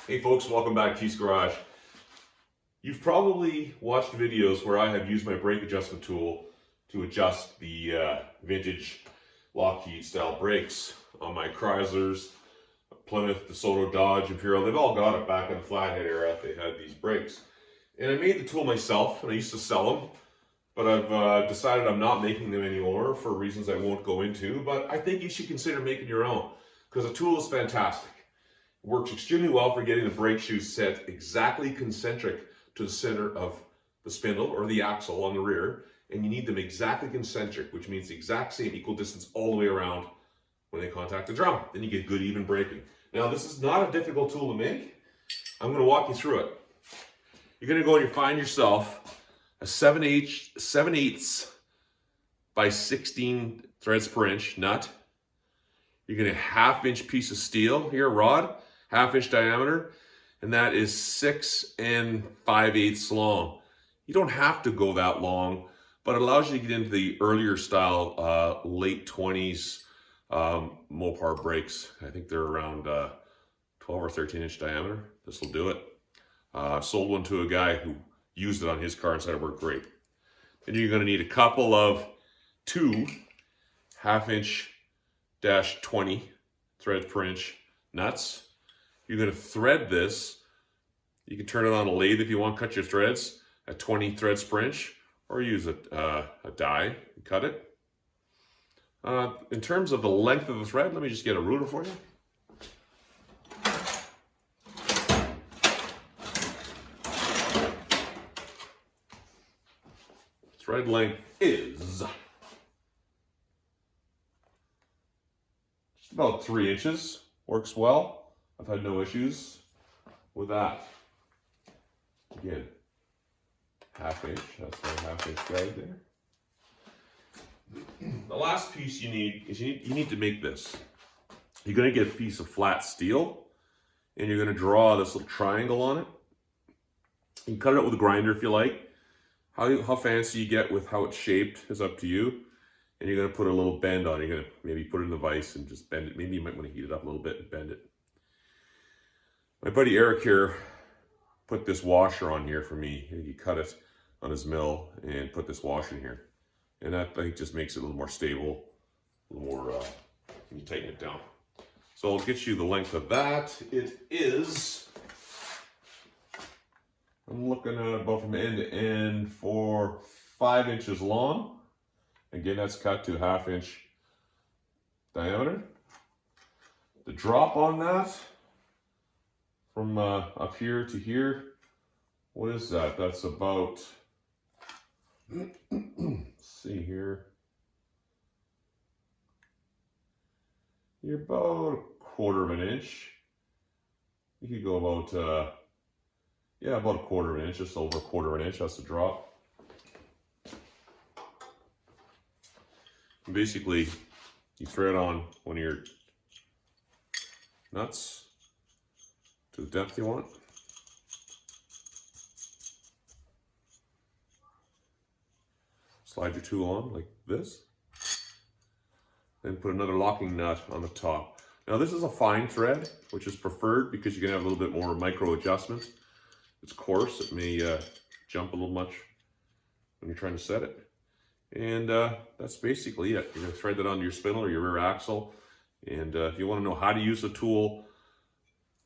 Hey folks, welcome back to Keith's Garage. You've probably watched videos where I have used my brake adjustment tool to adjust the vintage Lockheed style brakes on my Chryslers, Plymouth, DeSoto, Dodge, Imperial. They've all got it. Back in the Flathead era, they had these brakes. And I made the tool myself, and I used to sell them, but I've decided I'm not making them anymore for reasons I won't go into, but I think you should consider making your own, because the tool is fantastic. Works extremely well for getting the brake shoes set exactly concentric to the center of the spindle or the axle on the rear, and you need them exactly concentric, which means the exact same equal distance all the way around when they contact the drum. Then you get good even braking. Now this is not a difficult tool to make. I'm going to walk you through it. You're going to go and you find yourself a 7/8 by 16 threads per inch nut. You're going to 1/2 inch piece of steel here, rod, 1/2 inch diameter, and that is 6 5/8 long. You don't have to go that long, but it allows you to get into the earlier style, late 20s Mopar brakes. I think they're around 12 or 13 inch diameter. This will do it. Sold one to a guy who used it on his car and said it worked great. Then you're going to need a couple of 2 1/2 inch -20 threads per inch nuts. You're going to thread this. You can turn it on a lathe if you want, cut your threads at 20 threads per inch, or use a die and cut it. In terms of the length of the thread, let me just get a ruler for you. Thread length is just about 3 inches. Works well. I've had no issues with that. Again, 1/2 inch. That's my 1/2 inch guide there. The last piece you need is you need to make this. You're going to get a piece of flat steel, and you're going to draw this little triangle on it. You can cut it out with a grinder if you like. How fancy you get with how it's shaped is up to you. And you're going to put a little bend on it. You're going to maybe put it in the vise and just bend it. Maybe you might want to heat it up a little bit and bend it. My buddy Eric here put this washer on here for me. He cut it on his mill and put this washer in here. And that, I think, just makes it a little more stable, a little more, when you tighten it down. So I'll get you the length of that. It is, I'm looking at about from end to end for 5 inches long. Again, that's cut to 1/2 inch diameter. The drop on that from up here to here, what is that? That's about, let's see here. You're about 1/4 inch. You could go about, yeah, about 1/4 inch, just over 1/4 inch. That's the drop. And basically, you thread on one of your nuts to the depth you want. Slide your tool on like this. Then put another locking nut on the top. Now this is a fine thread, which is preferred because you can have a little bit more micro adjustments. It's coarse, it may jump a little much when you're trying to set it. And that's basically it. You're going to thread that onto your spindle or your rear axle. And if you want to know how to use the tool,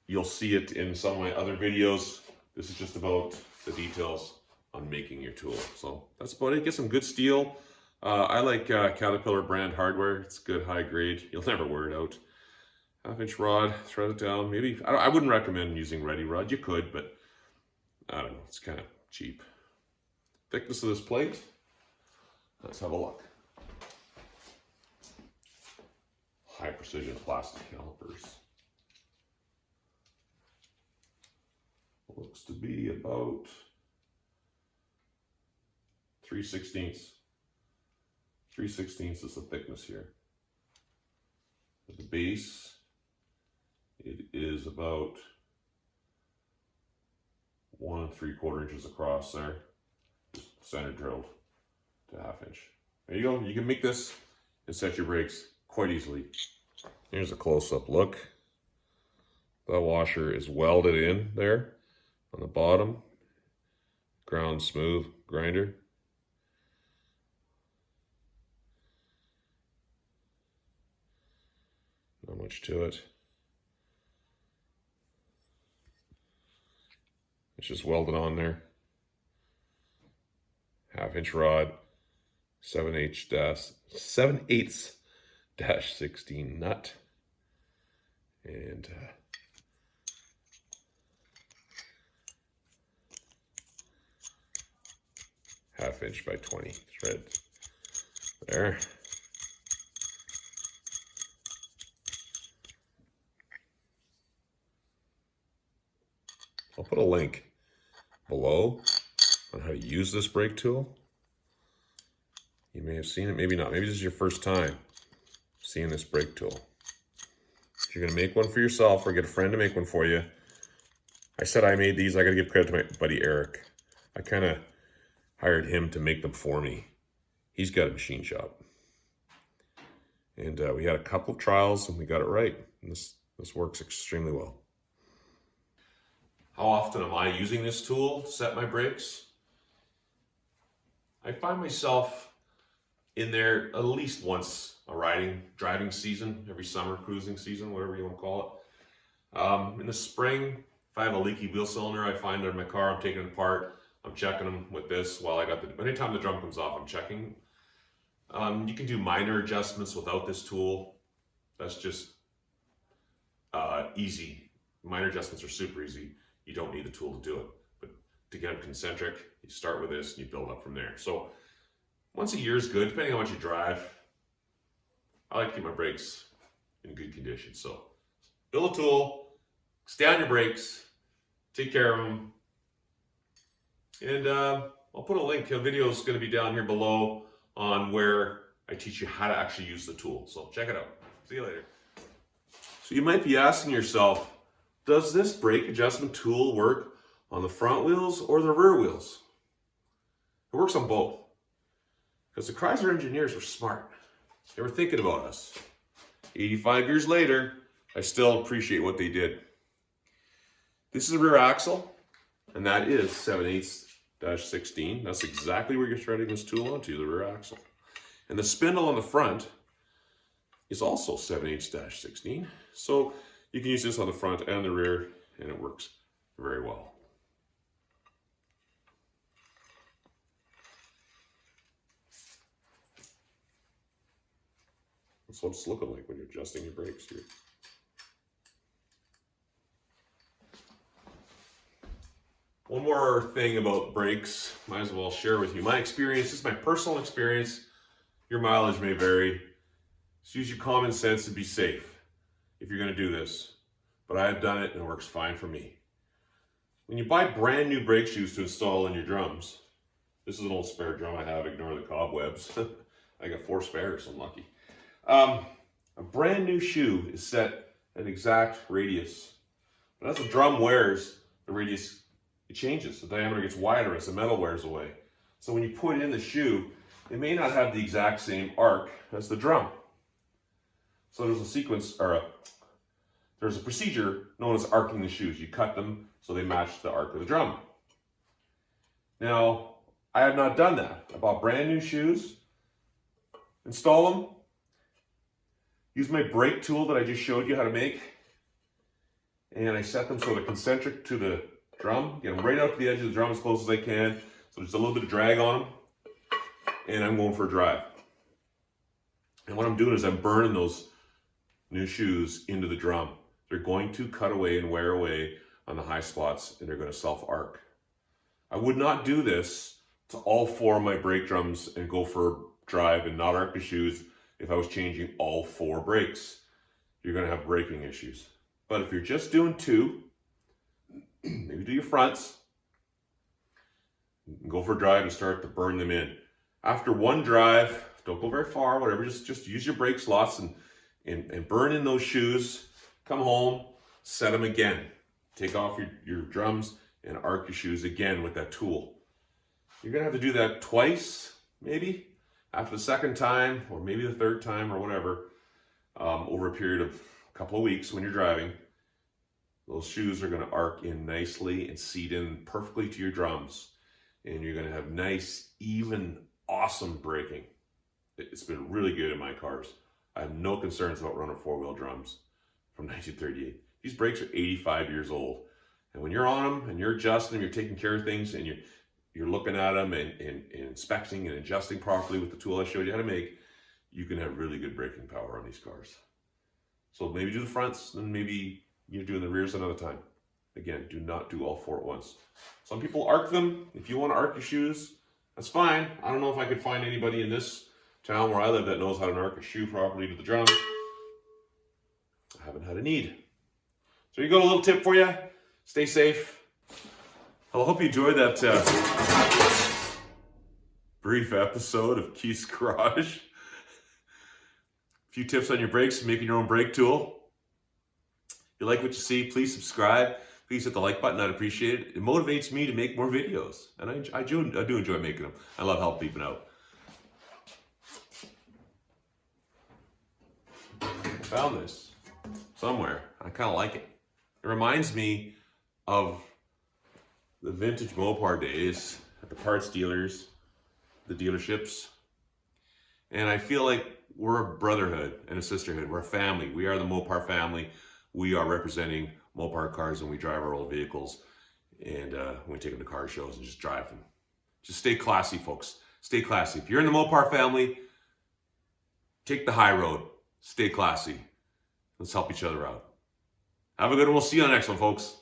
you'll see it in some of my other videos. This is just about the details on making your tool. So that's about it. Get some good steel. I like Caterpillar brand hardware. It's good, high grade. You'll never wear it out. 1/2 inch rod, thread it down. Maybe, I wouldn't recommend using ready rod. You could, but I don't know. It's kind of cheap. Thickness of this plate. Let's have a look. High precision plastic calipers. Looks to be about 3/16. 3/16 is the thickness here. At the base, it is about 1 3/4 inches across there, just center drilled to 1/2 inch. There you go. You can make this and set your brakes quite easily. Here's a close-up look. The washer is welded in there on the bottom. Ground smooth grinder. Not much to it. It's just welded on there. 1/2-inch rod, 7/8-16 nut, and 1/2-inch by 20 thread there. I'll put a link below on how to use this brake tool. You may have seen it, maybe not. Maybe this is your first time seeing this brake tool. If you're gonna make one for yourself or get a friend to make one for you, I said I made these. I gotta give credit to my buddy Eric. I kind of hired him to make them for me. He's got a machine shop. And we had a couple of trials and we got it right. And this works extremely well. How often am I using this tool to set my brakes? I find myself in there at least once a driving season, every summer, cruising season, whatever you want to call it. In the spring, if I have a leaky wheel cylinder, I find in my car, I'm taking it apart, I'm checking them with this while anytime the drum comes off, I'm checking. You can do minor adjustments without this tool. That's just easy. Minor adjustments are super easy. You don't need the tool to do it. But to get them concentric, you start with this and you build up from there. So once a year is good, depending on what you drive. I like to keep my brakes in good condition. So build a tool, stay on your brakes, take care of them. And I'll put a link. A video is going to be down here below on where I teach you how to actually use the tool. So check it out. See you later. So you might be asking yourself, does this brake adjustment tool work on the front wheels or the rear wheels? It works on both. Because the Chrysler engineers were smart. They were thinking about us. 85 years later, I still appreciate what they did. This is a rear axle, and that is 7/8-16. That's exactly where you're threading this tool onto, the rear axle. And the spindle on the front is also 7/8-16. So you can use this on the front and the rear, and it works very well. That's what it's looking like when you're adjusting your brakes here. One more thing about brakes, might as well share with you. My experience, this is my personal experience. Your mileage may vary. Just use your common sense and be safe if you're going to do this. But I have done it and it works fine for me. When you buy brand new brake shoes to install in your drums, this is an old spare drum I have, ignore the cobwebs. I got 4 spares, I'm lucky. A brand new shoe is set at exact radius. But as the drum wears, the radius, it changes. The diameter gets wider as the metal wears away. So when you put in the shoe, it may not have the exact same arc as the drum. So there's a procedure known as arcing the shoes. You cut them so they match the arc of the drum. Now, I have not done that. I bought brand new shoes, install them, use my brake tool that I just showed you how to make, and I set them so they're concentric to the drum, get them right out to the edge of the drum as close as I can, so there's a little bit of drag on them, and I'm going for a drive. And what I'm doing is I'm burning those new shoes into the drum. They're going to cut away and wear away on the high spots, and they're going to self-arc. I would not do this to all 4 of my brake drums and go for a drive and not arc the shoes if I was changing all 4 brakes. You're going to have braking issues. But if you're just doing 2, maybe do your fronts, go for a drive and start to burn them in. After 1 drive, don't go very far, whatever, just use your brake slots and burn in those shoes. Come home, set them again. Take off your drums and arc your shoes again with that tool. You're gonna have to do that twice, maybe. After the second time, or maybe the third time, or whatever, over a period of a couple of weeks when you're driving. those shoes are going to arc in nicely and seat in perfectly to your drums. And you're going to have nice, even, awesome braking. It's been really good in my cars. I have no concerns about running four-wheel drums from 1938. These brakes are 85 years old. And when you're on them and you're adjusting them, you're taking care of things, and you're looking at them and inspecting and adjusting properly with the tool I showed you how to make, you can have really good braking power on these cars. So maybe do the fronts, and maybe you're doing the rears another time. Again, do not do all four at once. Some people arc them. If you want to arc your shoes, that's fine. I don't know if I could find anybody in this town where I live that knows how to arc a shoe properly to the drum. I haven't had a need. So you got a little tip for you. Stay safe. I hope you enjoyed that brief episode of Keith's Garage. A few tips on your brakes, making your own brake tool. If you like what you see, please subscribe. Please hit the like button. I'd appreciate it. It motivates me to make more videos. And I do enjoy making them. I love helping people out. I found this somewhere. I kind of like it. It reminds me of the vintage Mopar days at the parts dealers, the dealerships. And I feel like we're a brotherhood and a sisterhood. We're a family. We are the Mopar family. We are representing Mopar cars, and we drive our old vehicles. And we take them to car shows and just drive them. Just stay classy, folks. Stay classy. If you're in the Mopar family, take the high road. Stay classy. Let's help each other out. Have a good one. We'll see you on the next one, folks.